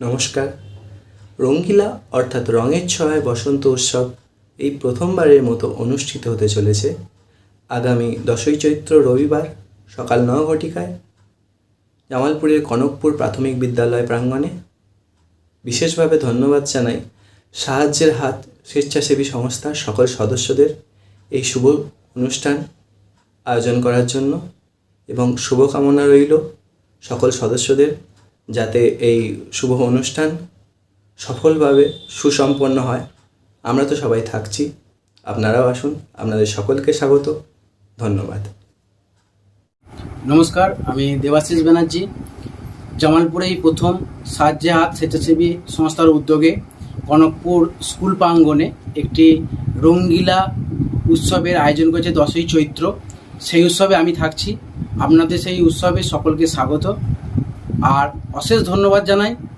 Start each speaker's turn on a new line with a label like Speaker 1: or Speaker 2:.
Speaker 1: নমস্কার। রঙ্গিলা অর্থাৎ রঙের ছোঁয়ায় বসন্ত উৎসব এই প্রথমবারের মতো অনুষ্ঠিত হতে চলেছে আগামী 10ই চৈত্র রবিবার সকাল 9 ঘটিকায় জামালপুরের কনকপুর প্রাথমিক বিদ্যালয় প্রাঙ্গণে। বিশেষভাবে ধন্যবাদ জানাই সাহায্যের হাত স্বেচ্ছাসেবী সংস্থার সকল সদস্যদের এই শুভ অনুষ্ঠান আয়োজন করার জন্য, এবং শুভকামনা রইল সকল সদস্যদের যাতে এই শুভ অনুষ্ঠান সফলভাবে সুসম্পন্ন হয়। আমরা তো সবাই থাকছি, আপনারাও আসুন। আপনাদের সকলকে স্বাগত, ধন্যবাদ।
Speaker 2: নমস্কার, আমি দেবাশিস ব্যানার্জি। জামালপুরেই প্রথম সাহায্যে হাত স্বেচ্ছাসেবী সংস্থার উদ্যোগে কনকপুর স্কুল প্রাঙ্গণে একটি রঙ্গিলা উৎসবের আয়োজন করেছে 10ই চৈত্র। সেই উৎসবে আমি থাকছি। আপনাদের সেই উৎসবে সকলকে স্বাগত আর অশেষ ধন্যবাদ জানাই